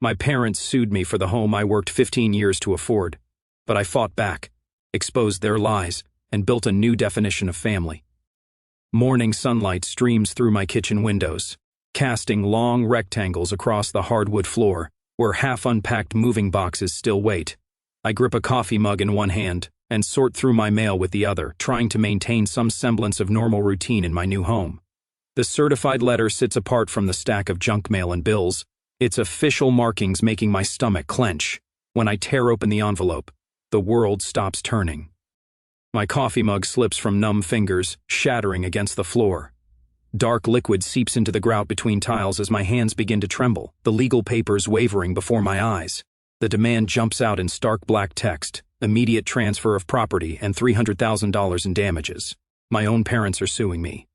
My parents sued me for the home I worked 15 years to afford, but I fought back, exposed their lies, and built a new definition of family. Morning sunlight streams through my kitchen windows, casting long rectangles across the hardwood floor, where half-unpacked moving boxes still wait. I grip a coffee mug in one hand and sort through my mail with the other, trying to maintain some semblance of normal routine in my new home. The certified letter sits apart from the stack of junk mail and bills, its official markings making my stomach clench. When I tear open the envelope, the world stops turning. My coffee mug slips from numb fingers, shattering against the floor. Dark liquid seeps into the grout between tiles as my hands begin to tremble, the legal papers wavering before my eyes. The demand jumps out in stark black text: immediate transfer of property and $300,000 in damages. My own parents are suing me.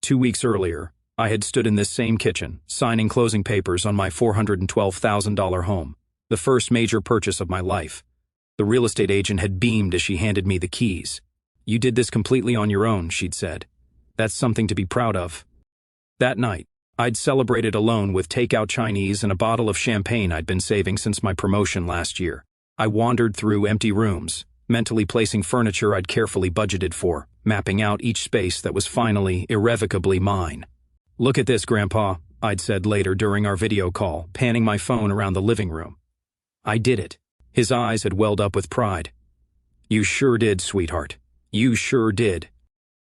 2 weeks earlier, I had stood in this same kitchen, signing closing papers on my $412,000 home, the first major purchase of my life. The real estate agent had beamed as she handed me the keys. "You did this completely on your own," she'd said. "That's something to be proud of." That night, I'd celebrated alone with takeout Chinese and a bottle of champagne I'd been saving since my promotion last year. I wandered through empty rooms, mentally placing furniture I'd carefully budgeted for, mapping out each space that was finally, irrevocably mine. "Look at this, Grandpa," I'd said later during our video call, panning my phone around the living room. I did it. His eyes had welled up with pride. "You sure did, sweetheart. You sure did."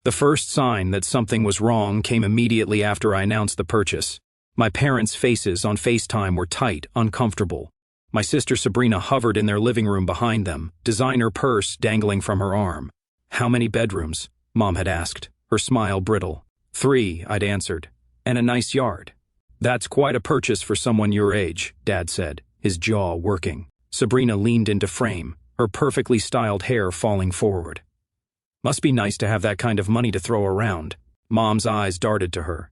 The first sign that something was wrong came immediately after I announced the purchase. My parents' faces on FaceTime were tight, uncomfortable. My sister Sabrina hovered in their living room behind them, designer purse dangling from her arm. "How many bedrooms?" Mom had asked, her smile brittle. "3, I'd answered. "And a nice yard." "That's quite a purchase for someone your age," Dad said, his jaw working. Sabrina leaned into frame, her perfectly styled hair falling forward. "Must be nice to have that kind of money to throw around." Mom's eyes darted to her.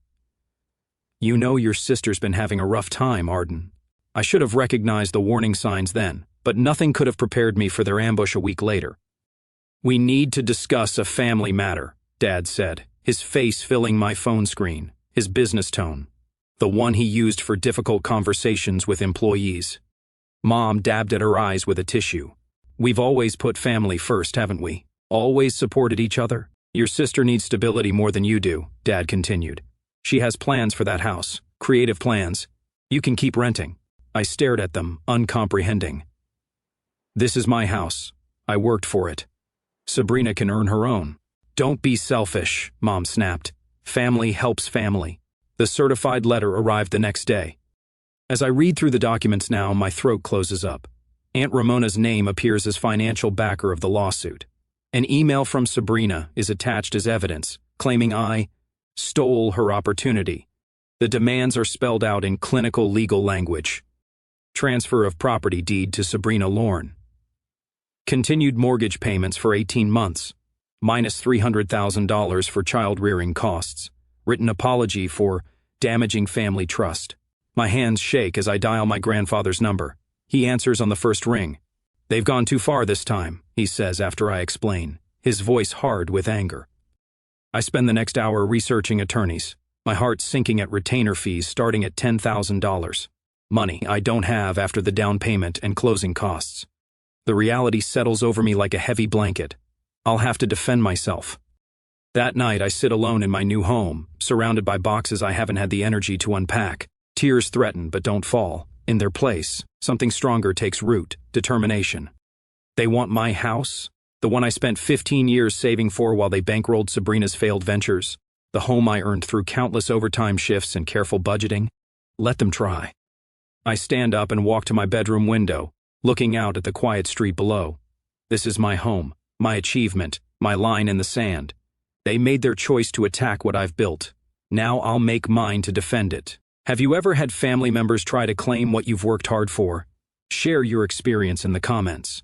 "You know your sister's been having a rough time, Arden." I should have recognized the warning signs then, but nothing could have prepared me for their ambush a week later. "We need to discuss a family matter," Dad said, his face filling my phone screen, his business tone, the one he used for difficult conversations with employees. Mom dabbed at her eyes with a tissue. "We've always put family first, haven't we? Always supported each other. Your sister needs stability more than you do," Dad continued. "She has plans for that house, creative plans. You can keep renting." I stared at them, uncomprehending. "This is my house. I worked for it. Sabrina can earn her own." "Don't be selfish," Mom snapped. "Family helps family." The certified letter arrived the next day. As I read through the documents now, my throat closes up. Aunt Ramona's name appears as financial backer of the lawsuit. An email from Sabrina is attached as evidence, claiming I stole her opportunity. The demands are spelled out in clinical legal language. Transfer of property deed to Sabrina Lorne. Continued mortgage payments for 18 months, minus $300,000 for child-rearing costs. Written apology for damaging family trust. My hands shake as I dial my grandfather's number. He answers on the first ring. "They've gone too far this time," he says after I explain, his voice hard with anger. I spend the next hour researching attorneys, my heart sinking at retainer fees starting at $10,000. Money I don't have after the down payment and closing costs. The reality settles over me like a heavy blanket. I'll have to defend myself. That night I sit alone in my new home, surrounded by boxes I haven't had the energy to unpack. Tears threaten but don't fall. In their place, something stronger takes root: determination. They want my house? The one I spent 15 years saving for while they bankrolled Sabrina's failed ventures? The home I earned through countless overtime shifts and careful budgeting? Let them try. I stand up and walk to my bedroom window, looking out at the quiet street below. This is my home, my achievement, my line in the sand. They made their choice to attack what I've built. Now I'll make mine to defend it. Have you ever had family members try to claim what you've worked hard for? Share your experience in the comments.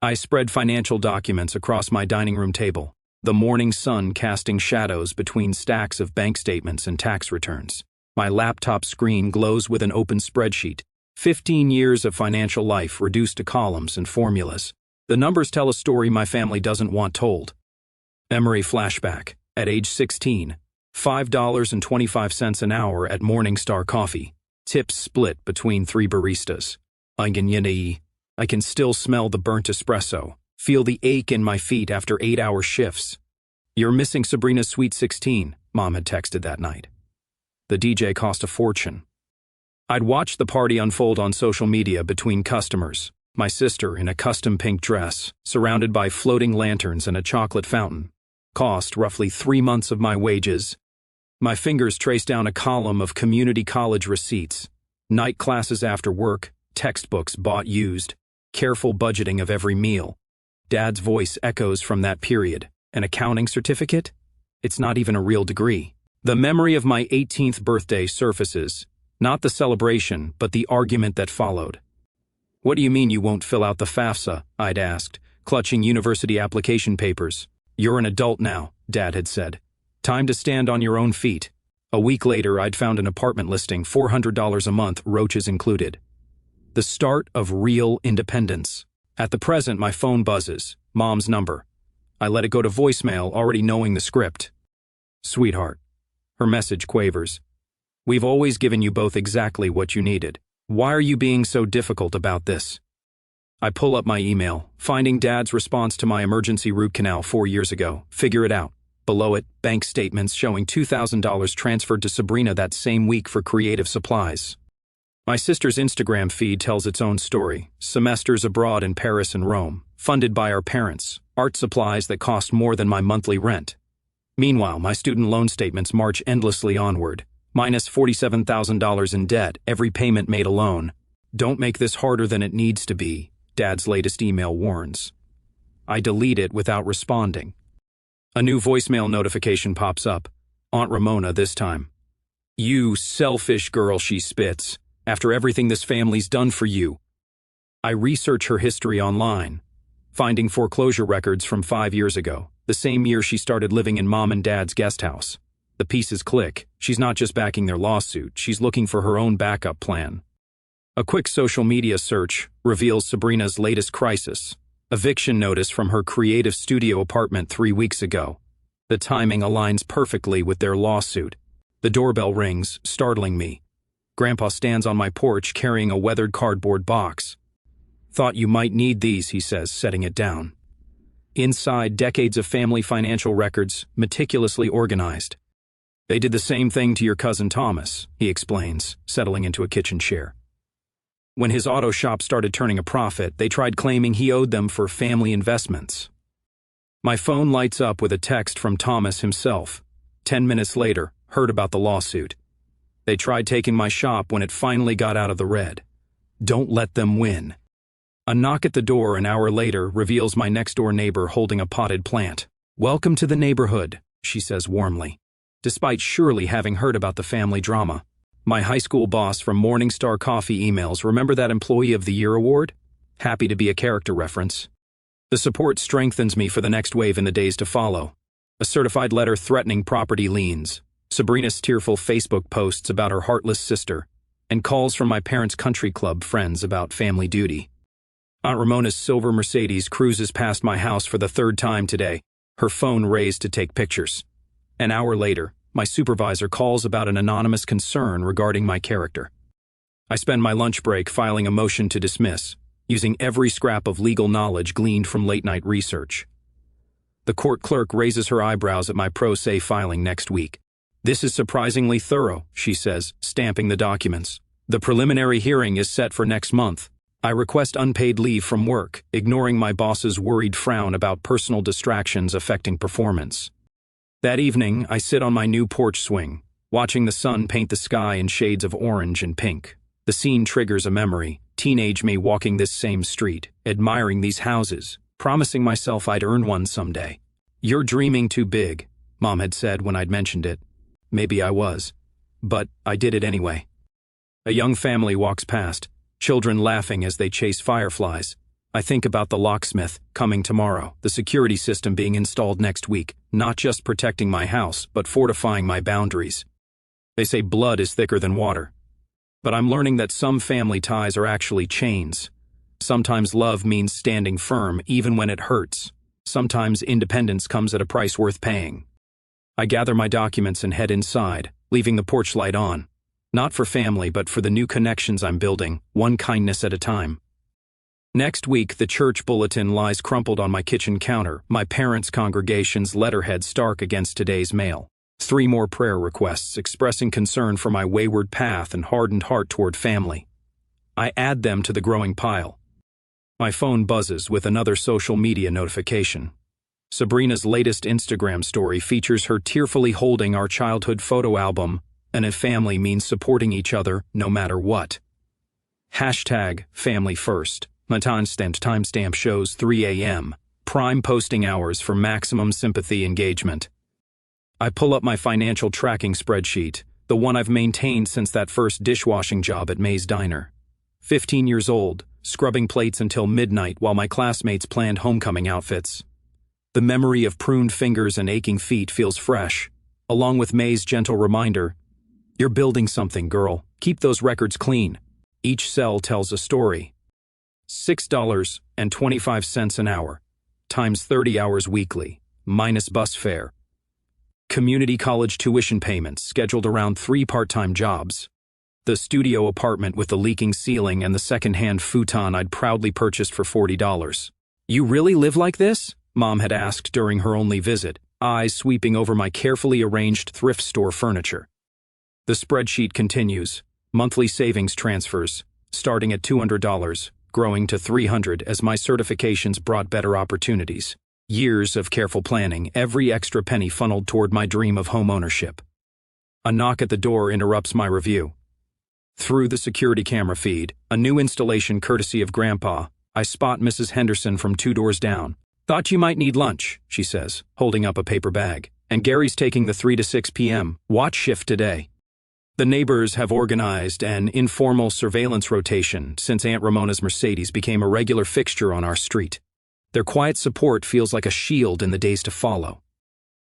I spread financial documents across my dining room table, the morning sun casting shadows between stacks of bank statements and tax returns. My laptop screen glows with an open spreadsheet. 15 years of financial life reduced to columns and formulas. The numbers tell a story my family doesn't want told. Memory flashback. At age 16, $5.25 an hour at Morningstar Coffee. Tips split between 3 baristas. I can still smell the burnt espresso, feel the ache in my feet after 8-hour shifts. You're missing Sabrina's Sweet 16, Mom had texted that night. The DJ cost a fortune. I'd watched the party unfold on social media between customers. My sister in a custom pink dress, surrounded by floating lanterns and a chocolate fountain. Cost roughly 3 months of my wages. My fingers traced down a column of community college receipts, night classes after work, textbooks bought used, careful budgeting of every meal. Dad's voice echoes from that period. An accounting certificate? It's not even a real degree. The memory of my 18th birthday surfaces, not the celebration, but the argument that followed. What do you mean you won't fill out the FAFSA? I'd asked, clutching university application papers. You're an adult now, Dad had said. Time to stand on your own feet. A week later, I'd found an apartment listing, $400 a month, roaches included. The start of real independence. At the present, my phone buzzes. Mom's number. I let it go to voicemail, already knowing the script. Sweetheart. Her message quavers. We've always given you both exactly what you needed. Why are you being so difficult about this? I pull up my email, finding Dad's response to my emergency root canal 4 years ago. Figure it out. Below it, bank statements showing $2,000 transferred to Sabrina that same week for creative supplies. My sister's Instagram feed tells its own story. Semesters abroad in Paris and Rome, funded by our parents. Art supplies that cost more than my monthly rent. Meanwhile, my student loan statements march endlessly onward. Minus $47,000 in debt, every payment made alone. Don't make this harder than it needs to be, Dad's latest email warns. I delete it without responding. A new voicemail notification pops up. Aunt Ramona this time. You selfish girl, she spits. After everything this family's done for you. I research her history online, finding foreclosure records from 5 years ago, the same year she started living in Mom and Dad's guest house. The pieces click. She's not just backing their lawsuit, she's looking for her own backup plan. A quick social media search reveals Sabrina's latest crisis. Eviction notice from her creative studio apartment 3 weeks ago. The timing aligns perfectly with their lawsuit. The doorbell rings, startling me. Grandpa stands on my porch carrying a weathered cardboard box. Thought you might need these, he says, setting it down. Inside, decades of family financial records, meticulously organized. They did the same thing to your cousin Thomas, he explains, settling into a kitchen chair. When his auto shop started turning a profit, they tried claiming he owed them for family investments. My phone lights up with a text from Thomas himself. 10 minutes later, heard about the lawsuit. They tried taking my shop when it finally got out of the red. Don't let them win. A knock at the door an hour later reveals my next-door neighbor holding a potted plant. Welcome to the neighborhood, she says warmly. Despite surely having heard about the family drama. My high school boss from Morningstar Coffee emails, remember that Employee of the Year award? Happy to be a character reference. The support strengthens me for the next wave in the days to follow. A certified letter threatening property liens. Sabrina's tearful Facebook posts about her heartless sister. And calls from my parents' country club friends about family duty. Aunt Ramona's silver Mercedes cruises past my house for the 3rd time today, her phone raised to take pictures. An hour later, my supervisor calls about an anonymous concern regarding my character. I spend my lunch break filing a motion to dismiss, using every scrap of legal knowledge gleaned from late-night research. The court clerk raises her eyebrows at my pro se filing next week. This is surprisingly thorough, she says, stamping the documents. The preliminary hearing is set for next month. I request unpaid leave from work, ignoring my boss's worried frown about personal distractions affecting performance. That evening, I sit on my new porch swing, watching the sun paint the sky in shades of orange and pink. The scene triggers a memory, teenage me walking this same street, admiring these houses, promising myself I'd earn one someday. You're dreaming too big, Mom had said when I'd mentioned it. Maybe I was, but I did it anyway. A young family walks past, children laughing as they chase fireflies. I think about the locksmith coming tomorrow, the security system being installed next week, not just protecting my house, but fortifying my boundaries. They say blood is thicker than water. But I'm learning that some family ties are actually chains. Sometimes love means standing firm even when it hurts. Sometimes independence comes at a price worth paying. I gather my documents and head inside, leaving the porch light on. Not for family, but for the new connections I'm building, one kindness at a time. Next week, the church bulletin lies crumpled on my kitchen counter, my parents' congregation's letterhead stark against today's mail. 3 more prayer requests expressing concern for my wayward path and hardened heart toward family. I add them to the growing pile. My phone buzzes with another social media notification. Sabrina's latest Instagram story features her tearfully holding our childhood photo album, and a family means supporting each other no matter what. #FamilyFirst. My timestamp shows 3 a.m., prime posting hours for maximum sympathy engagement. I pull up my financial tracking spreadsheet, the one I've maintained since that first dishwashing job at May's Diner. 15 years old, scrubbing plates until midnight while my classmates planned homecoming outfits. The memory of pruned fingers and aching feet feels fresh, along with May's gentle reminder, "You're building something, girl. Keep those records clean." Each cell tells a story. $6.25 an hour, times 30 hours weekly, minus bus fare. Community college tuition payments scheduled around 3 part-time jobs. The studio apartment with the leaking ceiling and the second-hand futon I'd proudly purchased for $40. "You really live like this?" Mom had asked during her only visit, eyes sweeping over my carefully arranged thrift store furniture. The spreadsheet continues, monthly savings transfers, starting at $200, growing to $300 as my certifications brought better opportunities. Years of careful planning, every extra penny funneled toward my dream of home ownership. A knock at the door interrupts my review. Through the security camera feed, a new installation courtesy of Grandpa, I spot Mrs. Henderson from 2 doors down. "Thought you might need lunch," she says, holding up a paper bag. "And Gary's taking the 3 to 6 p.m. watch shift today." The neighbors have organized an informal surveillance rotation since Aunt Ramona's Mercedes became a regular fixture on our street. Their quiet support feels like a shield in the days to follow.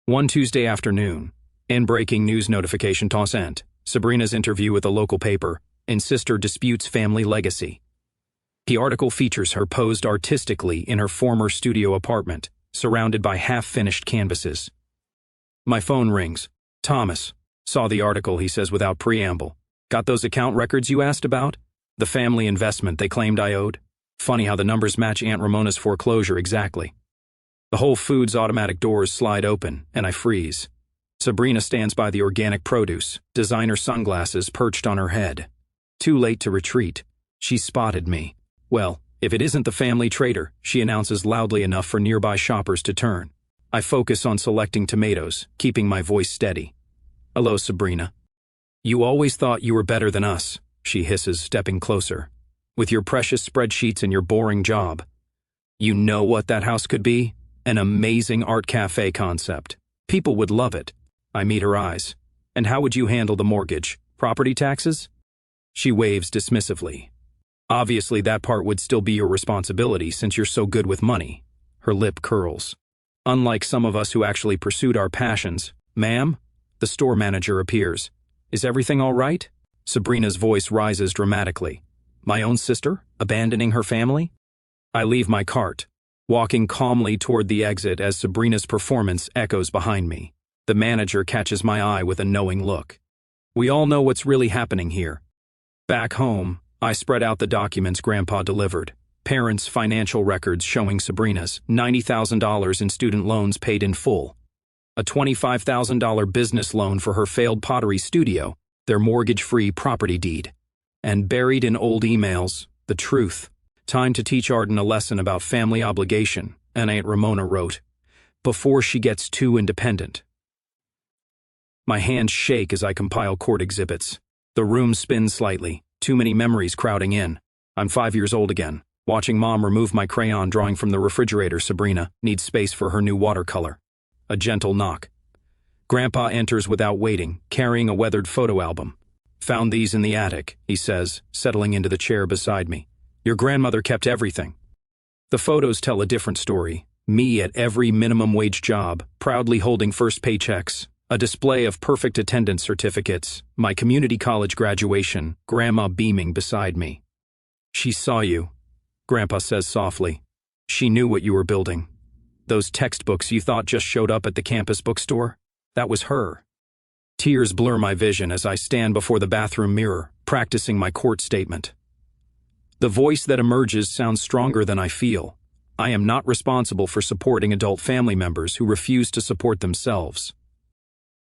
One Tuesday afternoon, in breaking news notification sent, Sabrina's interview with a local paper, and sister disputes family legacy. The article features her posed artistically in her former studio apartment, surrounded by half-finished canvases. My phone rings. "Thomas. Saw the article," he says without preamble. "Got those account records you asked about? The family investment they claimed I owed? Funny how the numbers match Aunt Ramona's foreclosure exactly." The Whole Foods automatic doors slide open, and I freeze. Sabrina stands by the organic produce, designer sunglasses perched on her head. Too late to retreat. She spotted me. "Well, if it isn't the family trader," she announces loudly enough for nearby shoppers to turn. I focus on selecting tomatoes, keeping my voice steady. "Hello, Sabrina." "You always thought you were better than us," she hisses, stepping closer. "With your precious spreadsheets and your boring job. You know what that house could be? An amazing art cafe concept. People would love it." I meet her eyes. "And how would you handle the mortgage? Property taxes?" She waves dismissively. "Obviously that part would still be your responsibility since you're so good with money." Her lip curls. "Unlike some of us who actually pursued our passions." "Ma'am?" The store manager appears. "Is everything all right?" Sabrina's voice rises dramatically. "My own sister? Abandoning her family?" I leave my cart, walking calmly toward the exit as Sabrina's performance echoes behind me. The manager catches my eye with a knowing look. "We all know what's really happening here." Back home, I spread out the documents Grandpa delivered. Parents' financial records showing Sabrina's $90,000 in student loans paid in full. A $25,000 business loan for her failed pottery studio, their mortgage-free property deed. And buried in old emails, the truth. Time to teach Arden a lesson about family obligation, and Aunt Ramona wrote, "before she gets too independent." My hands shake as I compile court exhibits. The room spins slightly, too many memories crowding in. I'm 5 years old again, watching Mom remove my crayon drawing from the refrigerator. Sabrina needs space for her new watercolor. A gentle knock. Grandpa enters without waiting, carrying a weathered photo album. "Found these in the attic," he says, settling into the chair beside me. "Your grandmother kept everything." The photos tell a different story. Me at every minimum wage job, proudly holding first paychecks, a display of perfect attendance certificates, my community college graduation, Grandma beaming beside me. "She saw you," Grandpa says softly. "She knew what you were building. Those textbooks you thought just showed up at the campus bookstore? That was her." Tears blur my vision as I stand before the bathroom mirror, practicing my court statement. The voice that emerges sounds stronger than I feel. I am not responsible for supporting adult family members who refuse to support themselves.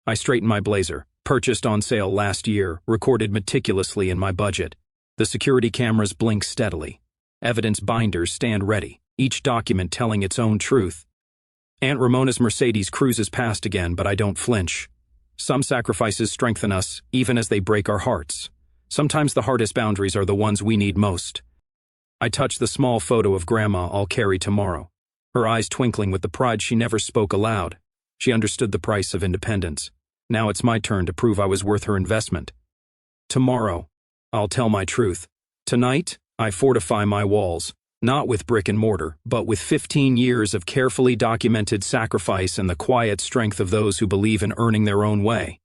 I straighten my blazer, purchased on sale last year, recorded meticulously in my budget. The security cameras blink steadily. Evidence binders stand ready, each document telling its own truth. Aunt Ramona's Mercedes cruises past again, but I don't flinch. Some sacrifices strengthen us, even as they break our hearts. Sometimes the hardest boundaries are the ones we need most. I touch the small photo of Grandma I'll carry tomorrow, her eyes twinkling with the pride she never spoke aloud. She understood the price of independence. Now it's my turn to prove I was worth her investment. Tomorrow, I'll tell my truth. Tonight, I fortify my walls, not with brick and mortar, but with 15 years of carefully documented sacrifice and the quiet strength of those who believe in earning their own way.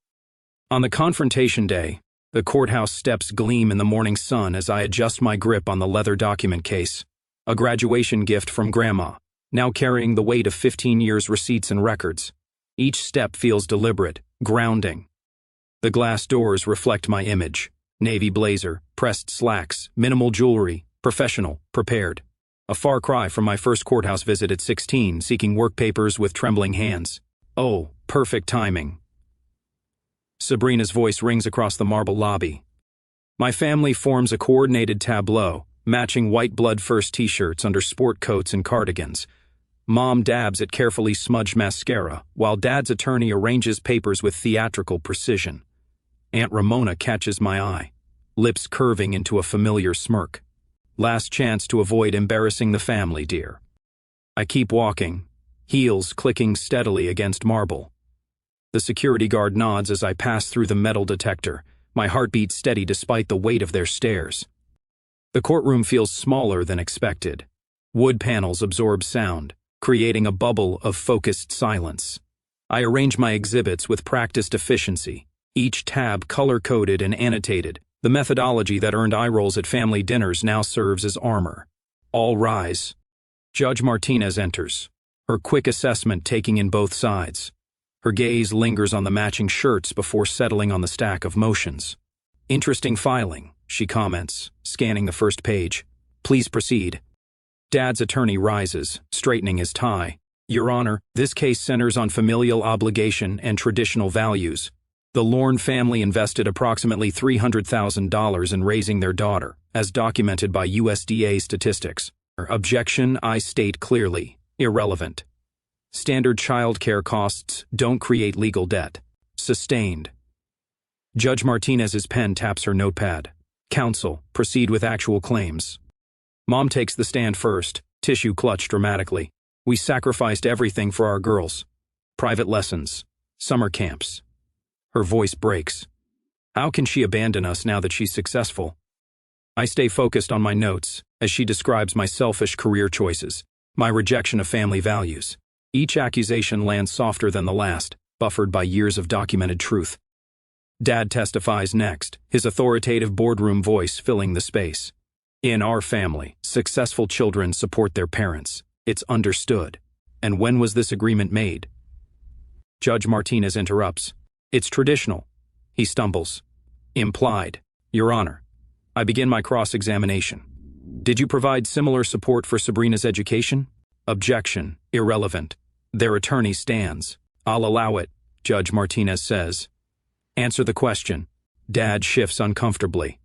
On the confrontation day, the courthouse steps gleam in the morning sun as I adjust my grip on the leather document case. A graduation gift from Grandma, now carrying the weight of 15 years' receipts and records. Each step feels deliberate, grounding. The glass doors reflect my image. Navy blazer, pressed slacks, minimal jewelry, professional, prepared. A far cry from my first courthouse visit at 16, seeking work papers with trembling hands. Oh, perfect timing. Sabrina's voice rings across the marble lobby. My family forms a coordinated tableau, matching white blood first t-shirts under sport coats and cardigans. Mom dabs at carefully smudged mascara, while Dad's attorney arranges papers with theatrical precision. Aunt Ramona catches my eye, lips curving into a familiar smirk. Last chance to avoid embarrassing the family, dear. I keep walking, heels clicking steadily against marble. The security guard nods as I pass through the metal detector, my heartbeat steady despite the weight of their stares. The courtroom feels smaller than expected. Wood panels absorb sound, creating a bubble of focused silence. I arrange my exhibits with practiced efficiency, each tab color-coded and annotated. The methodology that earned eye rolls at family dinners now serves as armor. All rise. Judge Martinez enters, her quick assessment taking in both sides. Her gaze lingers on the matching shirts before settling on the stack of motions. Interesting filing, she comments, scanning the first page. Please proceed. Dad's attorney rises, straightening his tie. Your Honor, this case centers on familial obligation and traditional values. The Lorne family invested approximately $300,000 in raising their daughter, as documented by USDA statistics. Objection, I state clearly, irrelevant. Standard child care costs don't create legal debt. Sustained. Judge Martinez's pen taps her notepad. Counsel, proceed with actual claims. Mom takes the stand first, tissue clutched dramatically. We sacrificed everything for our girls. Private lessons, summer camps. Her voice breaks. How can she abandon us now that she's successful? I stay focused on my notes as she describes my selfish career choices, my rejection of family values. Each accusation lands softer than the last, buffered by years of documented truth. Dad testifies next, his authoritative boardroom voice filling the space. In our family, successful children support their parents. It's understood. And when was this agreement made? Judge Martinez interrupts. It's traditional. He stumbles. Implied. Your Honor. I begin my cross-examination. Did you provide similar support for Sabrina's education? Objection. Irrelevant. Their attorney stands. I'll allow it, Judge Martinez says. Answer the question. Dad shifts uncomfortably.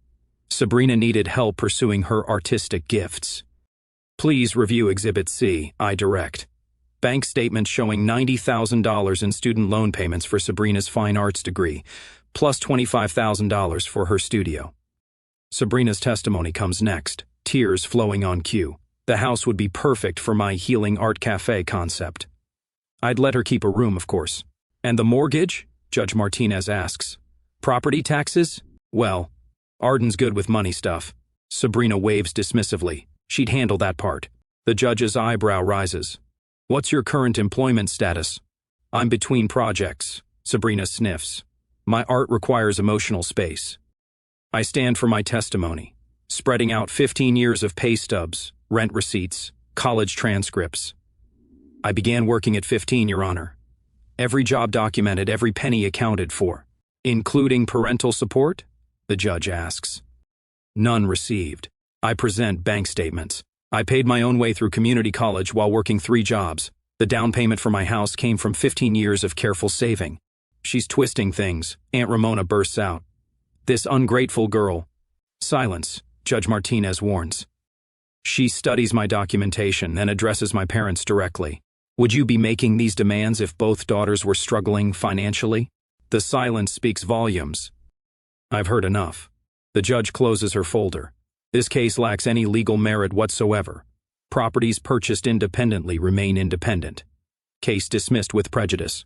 Sabrina needed help pursuing her artistic gifts. Please review Exhibit C, I direct. Bank statement showing $90,000 in student loan payments for Sabrina's fine arts degree, plus $25,000 for her studio. Sabrina's testimony comes next, tears flowing on cue. The house would be perfect for my healing art cafe concept. I'd let her keep a room, of course. And the mortgage? Judge Martinez asks. Property taxes? Well, Arden's good with money stuff. Sabrina waves dismissively. She'd handle that part. The judge's eyebrow rises. What's your current employment status? I'm between projects, Sabrina sniffs. My art requires emotional space. I stand for my testimony, spreading out 15 years of pay stubs, rent receipts, college transcripts. I began working at 15, Your Honor. Every job documented, every penny accounted for. Including parental support? The judge asks. None received. I present bank statements. I paid my own way through community college while working 3 jobs. The down payment for my house came from 15 years of careful saving. She's twisting things, Aunt Ramona bursts out. This ungrateful girl. Silence, Judge Martinez warns. She studies my documentation and addresses my parents directly. Would you be making these demands if both daughters were struggling financially? The silence speaks volumes. I've heard enough. The judge closes her folder. This case lacks any legal merit whatsoever. Properties purchased independently remain independent. Case dismissed with prejudice.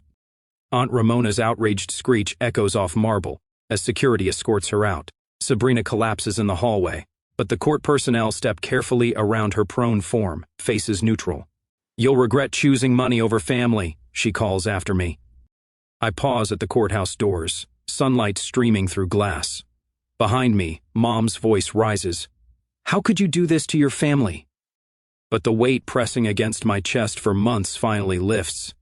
Aunt Ramona's outraged screech echoes off marble as security escorts her out. Sabrina collapses in the hallway, but the court personnel step carefully around her prone form, faces neutral. You'll regret choosing money over family, she calls after me. I pause at the courthouse doors, sunlight streaming through glass. Behind me, Mom's voice rises. How could you do this to your family? But the weight pressing against my chest for months finally lifts.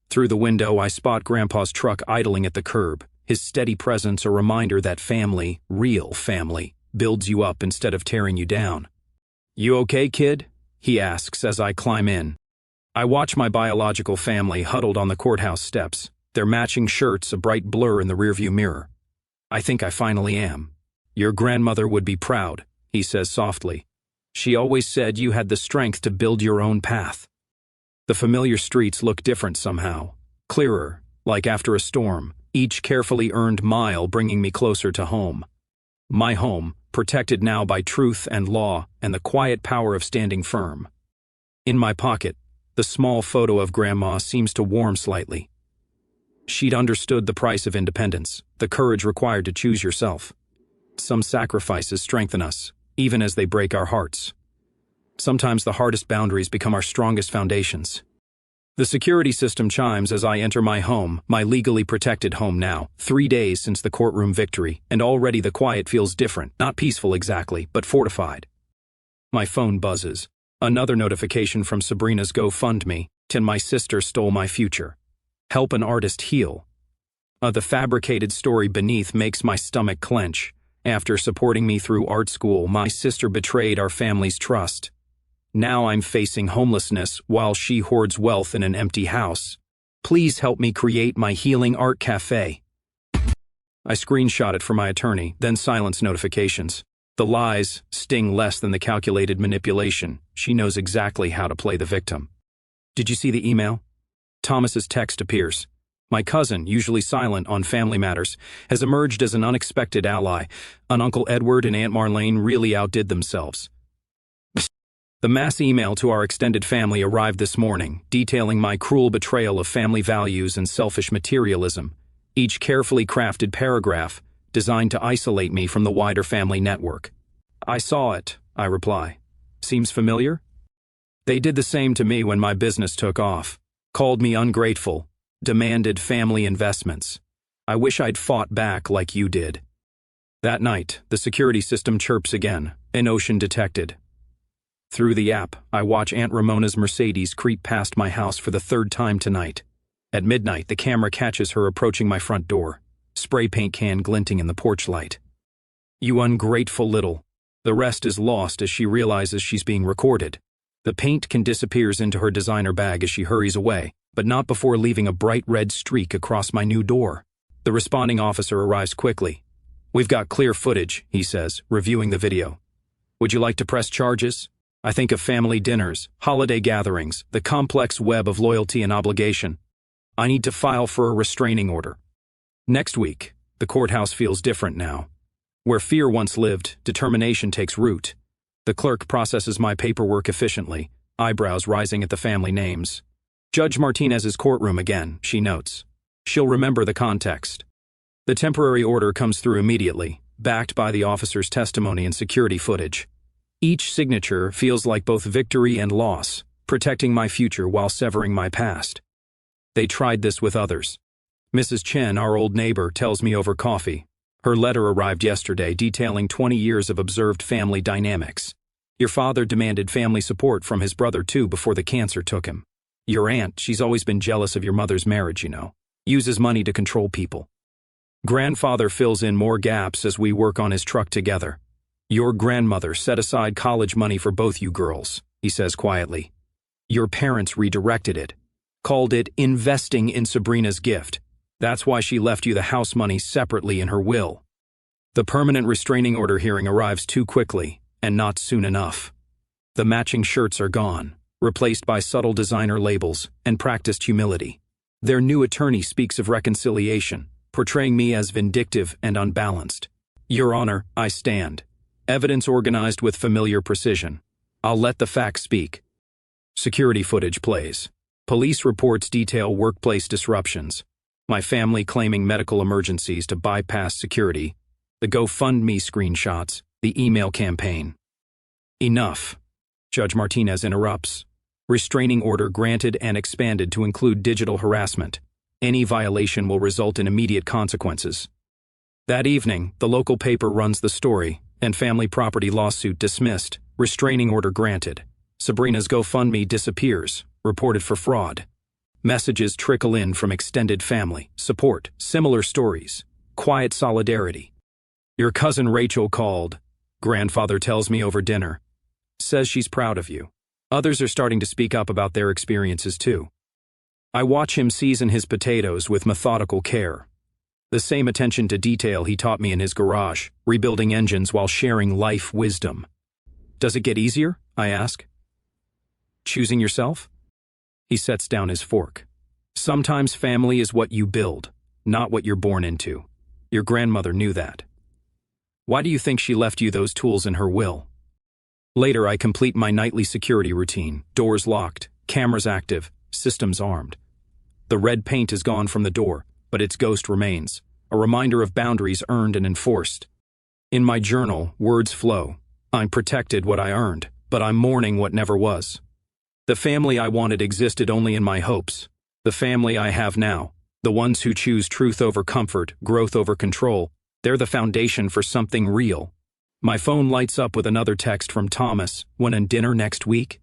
Through the window, I spot Grandpa's truck idling at the curb, his steady presence a reminder that family, real family, builds you up instead of tearing you down. You okay, kid? He asks as I climb in. I watch my biological family huddled on the courthouse steps, their matching shirts a bright blur in the rearview mirror. I think I finally am. Your grandmother would be proud, he says softly. She always said you had the strength to build your own path. The familiar streets look different somehow, clearer, like after a storm, each carefully earned mile bringing me closer to home. My home, protected now by truth and law and the quiet power of standing firm. In my pocket, the small photo of Grandma seems to warm slightly. She'd understood the price of independence, the courage required to choose yourself. Some sacrifices strengthen us, even as they break our hearts. Sometimes the hardest boundaries become our strongest foundations. The security system chimes as I enter my home, my legally protected home now, 3 days since the courtroom victory, and already the quiet feels different, not peaceful exactly, but fortified. My phone buzzes. Another notification from Sabrina's GoFundMe, My sister stole my future. Help an artist heal. The fabricated story beneath makes my stomach clench. After supporting me through art school, my sister betrayed our family's trust. Now I'm facing homelessness while she hoards wealth in an empty house. Please help me create my healing art cafe. I screenshot it for my attorney, then silence notifications. The lies sting less than the calculated manipulation. She knows exactly how to play the victim. Did you see the email? Thomas's text appears. My cousin, usually silent on family matters, has emerged as an unexpected ally. Uncle Edward and Aunt Marlene really outdid themselves. The mass email to our extended family arrived this morning, detailing my cruel betrayal of family values and selfish materialism. Each carefully crafted paragraph, designed to isolate me from the wider family network. I saw it, I reply. Seems familiar? They did the same to me when my business took off. Called me ungrateful. Demanded family investments. I wish I'd fought back like you did. That night, the security system chirps again, an ocean detected. Through the app, I watch Aunt Ramona's Mercedes creep past my house for the 3rd time tonight. At midnight, the camera catches her approaching my front door, spray paint can glinting in the porch light. You ungrateful little. The rest is lost as she realizes she's being recorded. The paint can disappears into her designer bag as she hurries away, but not before leaving a bright red streak across my new door. The responding officer arrives quickly. We've got clear footage, he says, reviewing the video. Would you like to press charges? I think of family dinners, holiday gatherings, the complex web of loyalty and obligation. I need to file for a restraining order. Next week, the courthouse feels different now. Where fear once lived, determination takes root. The clerk processes my paperwork efficiently, eyebrows rising at the family names. Judge Martinez's courtroom again, she notes. She'll remember the context. The temporary order comes through immediately, backed by the officer's testimony and security footage. Each signature feels like both victory and loss, protecting my future while severing my past. They tried this with others. Mrs. Chen, our old neighbor, tells me over coffee. Her letter arrived yesterday detailing 20 years of observed family dynamics. Your father demanded family support from his brother too before the cancer took him. Your aunt, she's always been jealous of your mother's marriage, you know. Uses money to control people. Grandfather fills in more gaps as we work on his truck together. Your grandmother set aside college money for both you girls, he says quietly. Your parents redirected it, called it investing in Sabrina's gift. That's why she left you the house money separately in her will. The permanent restraining order hearing arrives too quickly, and not soon enough. The matching shirts are gone, replaced by subtle designer labels and practiced humility. Their new attorney speaks of reconciliation, portraying me as vindictive and unbalanced. Your Honor, I stand. Evidence organized with familiar precision. I'll let the facts speak. Security footage plays. Police reports detail workplace disruptions. My family claiming medical emergencies to bypass security. The GoFundMe screenshots. The email campaign. Enough. Judge Martinez interrupts. Restraining order granted and expanded to include digital harassment. Any violation will result in immediate consequences. That evening, the local paper runs the story, and family property lawsuit dismissed, restraining order granted. Sabrina's GoFundMe disappears, reported for fraud. Messages trickle in from extended family, support, similar stories, quiet solidarity. Your cousin Rachel called, grandfather tells me over dinner. Says she's proud of you. Others are starting to speak up about their experiences too. I watch him season his potatoes with methodical care. The same attention to detail he taught me in his garage, rebuilding engines while sharing life wisdom. Does it get easier? I ask. Choosing yourself? He sets down his fork. Sometimes family is what you build, not what you're born into. Your grandmother knew that. Why do you think she left you those tools in her will? Later, I complete my nightly security routine, doors locked, cameras active, systems armed. The red paint is gone from the door, but its ghost remains, a reminder of boundaries earned and enforced. In my journal, words flow. I'm protected what I earned, but I'm mourning what never was. The family I wanted existed only in my hopes. The family I have now, the ones who choose truth over comfort, growth over control, they're the foundation for something real. My phone lights up with another text from Thomas. When in dinner next week?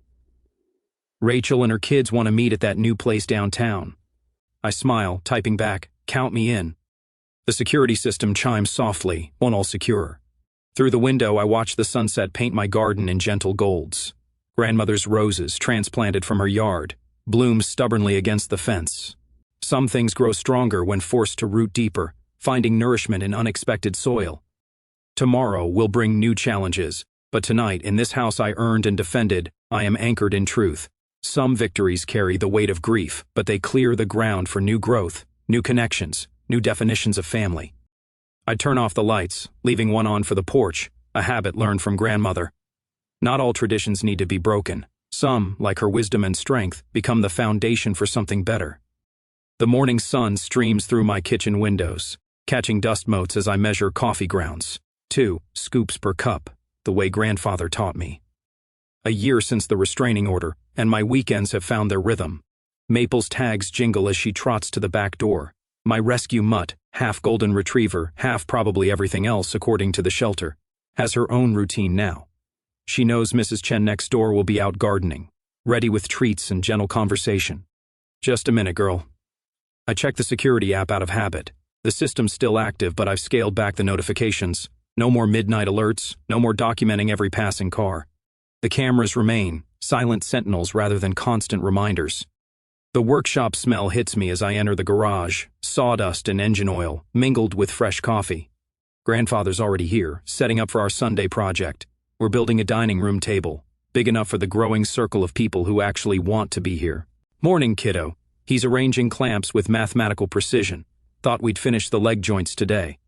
Rachel and her kids want to meet at that new place downtown. I smile, typing back, count me in. The security system chimes softly, on all secure. Through the window, I watch the sunset paint my garden in gentle golds. Grandmother's roses, transplanted from her yard, bloom stubbornly against the fence. Some things grow stronger when forced to root deeper, finding nourishment in unexpected soil. Tomorrow will bring new challenges, but tonight, in this house I earned and defended, I am anchored in truth. Some victories carry the weight of grief, but they clear the ground for new growth, new connections, new definitions of family. I turn off the lights, leaving one on for the porch, a habit learned from grandmother. Not all traditions need to be broken. Some, like her wisdom and strength, become the foundation for something better. The morning sun streams through my kitchen windows, catching dust motes as I measure coffee grounds. 2 scoops per cup, the way grandfather taught me. A year since the restraining order, and my weekends have found their rhythm. Maple's tags jingle as she trots to the back door. My rescue mutt, half golden retriever, half probably everything else according to the shelter, has her own routine now. She knows Mrs. Chen next door will be out gardening, ready with treats and gentle conversation. Just a minute, girl. I check the security app out of habit. The system's still active, but I've scaled back the notifications. No more midnight alerts, no more documenting every passing car. The cameras remain, silent sentinels rather than constant reminders. The workshop smell hits me as I enter the garage, sawdust and engine oil, mingled with fresh coffee. Grandfather's already here, setting up for our Sunday project. We're building a dining room table, big enough for the growing circle of people who actually want to be here. Morning, kiddo. He's arranging clamps with mathematical precision. Thought we'd finish the leg joints today.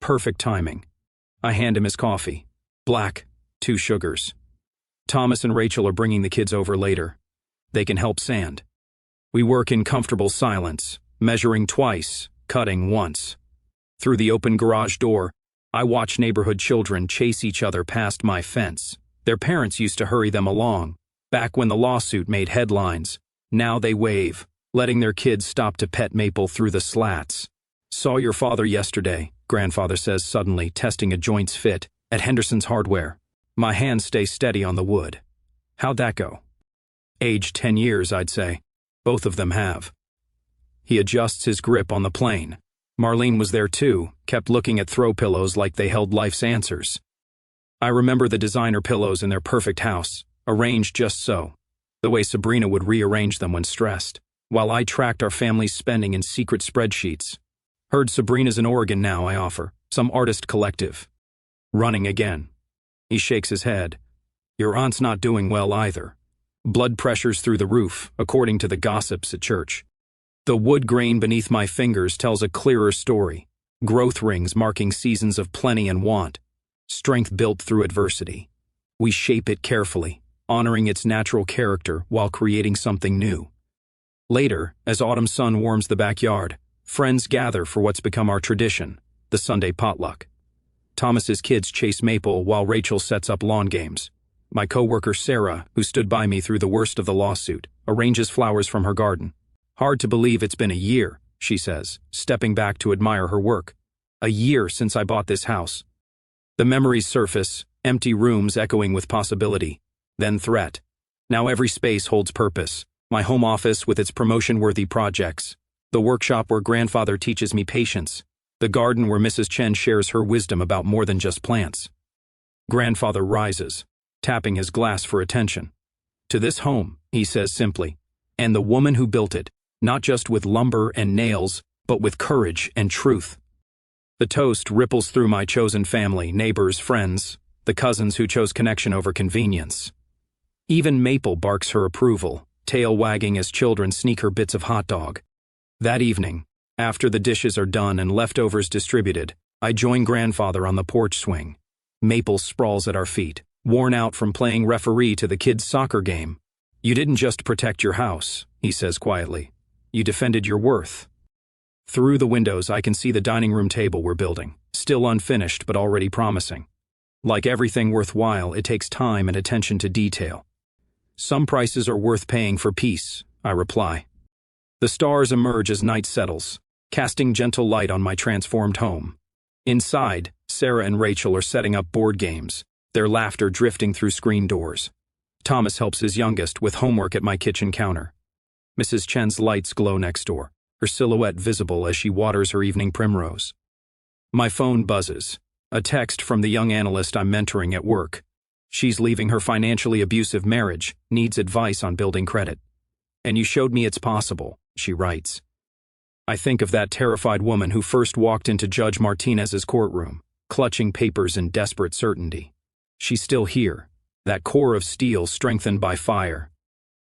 Perfect timing. I hand him his coffee. Black, 2 sugars. Thomas and Rachel are bringing the kids over later. They can help sand. We work in comfortable silence, measuring twice, cutting once. Through the open garage door, I watch neighborhood children chase each other past my fence. Their parents used to hurry them along, back when the lawsuit made headlines. Now they wave, letting their kids stop to pet Maple through the slats. Saw your father yesterday, grandfather says suddenly, testing a joint's fit, at Henderson's Hardware. My hands stay steady on the wood. How'd that go? Aged 10 years, I'd say. Both of them have. He adjusts his grip on the plane. Marlene was there too, kept looking at throw pillows like they held life's answers. I remember the designer pillows in their perfect house, arranged just so, the way Sabrina would rearrange them when stressed, while I tracked our family's spending in secret spreadsheets. Heard Sabrina's in Oregon now, I offer, some artist collective. Running again. He shakes his head. Your aunt's not doing well either. Blood pressure's through the roof, according to the gossips at church. The wood grain beneath my fingers tells a clearer story. Growth rings marking seasons of plenty and want. Strength built through adversity. We shape it carefully, honoring its natural character while creating something new. Later, as autumn sun warms the backyard, friends gather for what's become our tradition, the Sunday potluck. Thomas's kids chase Maple while Rachel sets up lawn games. My coworker Sarah, who stood by me through the worst of the lawsuit, arranges flowers from her garden. Hard to believe it's been a year, she says, stepping back to admire her work. A year since I bought this house. The memories surface, empty rooms echoing with possibility, then threat. Now every space holds purpose. My home office with its promotion-worthy projects. The workshop where grandfather teaches me patience. The garden where Mrs. Chen shares her wisdom about more than just plants. Grandfather rises, tapping his glass for attention. To this home, he says simply, and the woman who built it, not just with lumber and nails, but with courage and truth. The toast ripples through my chosen family, neighbors, friends, the cousins who chose connection over convenience. Even Maple barks her approval, tail wagging as children sneak her bits of hot dog. That evening, after the dishes are done and leftovers distributed, I join grandfather on the porch swing. Maple sprawls at our feet, worn out from playing referee to the kids' soccer game. You didn't just protect your house, he says quietly. You defended your worth. Through the windows, I can see the dining room table we're building, still unfinished but already promising. Like everything worthwhile, it takes time and attention to detail. Some prices are worth paying for peace, I reply. The stars emerge as night settles, casting gentle light on my transformed home. Inside, Sarah and Rachel are setting up board games, their laughter drifting through screen doors. Thomas helps his youngest with homework at my kitchen counter. Mrs. Chen's lights glow next door, her silhouette visible as she waters her evening primrose. My phone buzzes, a text from the young analyst I'm mentoring at work. She's leaving her financially abusive marriage, needs advice on building credit. And you showed me it's possible, she writes. I think of that terrified woman who first walked into Judge Martinez's courtroom, clutching papers in desperate certainty. She's still here, that core of steel strengthened by fire.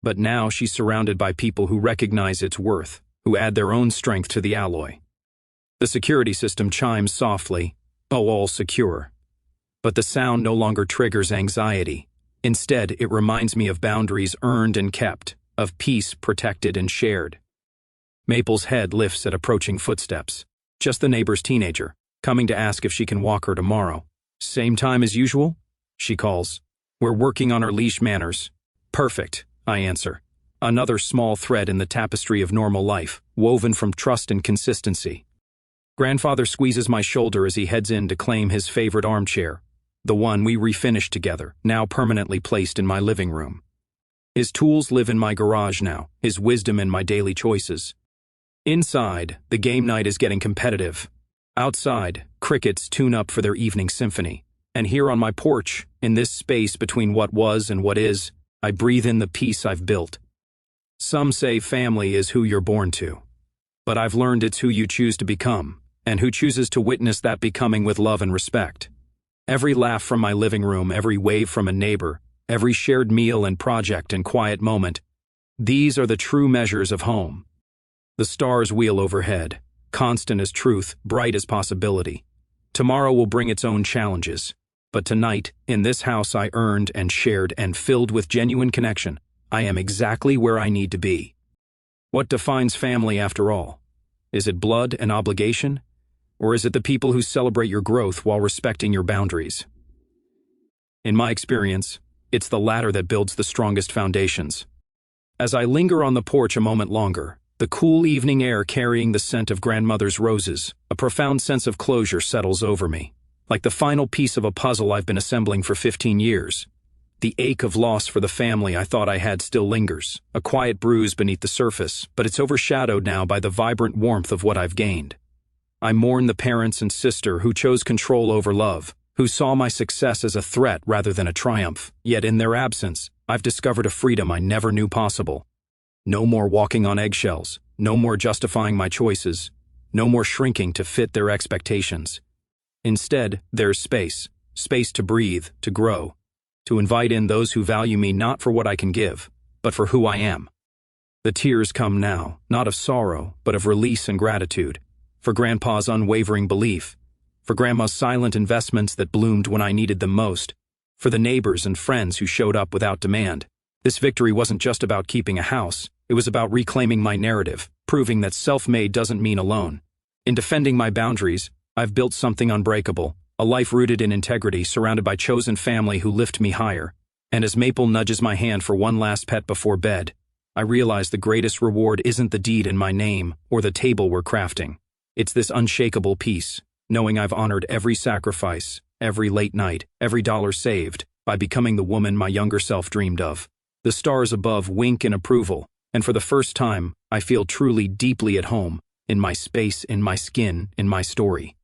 But now she's surrounded by people who recognize its worth, who add their own strength to the alloy. The security system chimes softly, all secure. But the sound no longer triggers anxiety. Instead, it reminds me of boundaries earned and kept, of peace protected and shared. Maple's head lifts at approaching footsteps. Just the neighbor's teenager, coming to ask if she can walk her tomorrow. Same time as usual? She calls. We're working on our leash manners. Perfect, I answer. Another small thread in the tapestry of normal life, woven from trust and consistency. Grandfather squeezes my shoulder as he heads in to claim his favorite armchair, the one we refinished together, now permanently placed in my living room. His tools live in my garage now, his wisdom in my daily choices. Inside, the game night is getting competitive. Outside, crickets tune up for their evening symphony. And here on my porch, in this space between what was and what is, I breathe in the peace I've built. Some say family is who you're born to. But I've learned it's who you choose to become, and who chooses to witness that becoming with love and respect. Every laugh from my living room, every wave from a neighbor, every shared meal and project and quiet moment, these are the true measures of home. The stars wheel overhead, constant as truth, bright as possibility. Tomorrow will bring its own challenges. But tonight, in this house I earned and shared and filled with genuine connection, I am exactly where I need to be. What defines family after all? Is it blood and obligation? Or is it the people who celebrate your growth while respecting your boundaries? In my experience, it's the latter that builds the strongest foundations. As I linger on the porch a moment longer, the cool evening air carrying the scent of grandmother's roses, a profound sense of closure settles over me. Like the final piece of a puzzle I've been assembling for 15 years. The ache of loss for the family I thought I had still lingers, a quiet bruise beneath the surface, but it's overshadowed now by the vibrant warmth of what I've gained. I mourn the parents and sister who chose control over love, who saw my success as a threat rather than a triumph. Yet in their absence, I've discovered a freedom I never knew possible. No more walking on eggshells, no more justifying my choices, no more shrinking to fit their expectations. Instead, there's space to breathe, to grow, to invite in those who value me not for what I can give, but for who I am. The tears come now, not of sorrow, but of release and gratitude, for Grandpa's unwavering belief, for Grandma's silent investments that bloomed when I needed them most, for the neighbors and friends who showed up without demand. This victory wasn't just about keeping a house, it was about reclaiming my narrative, proving that self-made doesn't mean alone. In defending my boundaries, I've built something unbreakable, a life rooted in integrity, surrounded by chosen family who lift me higher. And as Maple nudges my hand for one last pet before bed, I realize the greatest reward isn't the deed in my name or the table we're crafting. It's this unshakable peace, knowing I've honored every sacrifice, every late night, every dollar saved, by becoming the woman my younger self dreamed of. The stars above wink in approval, and for the first time, I feel truly deeply at home, in my space, in my skin, in my story.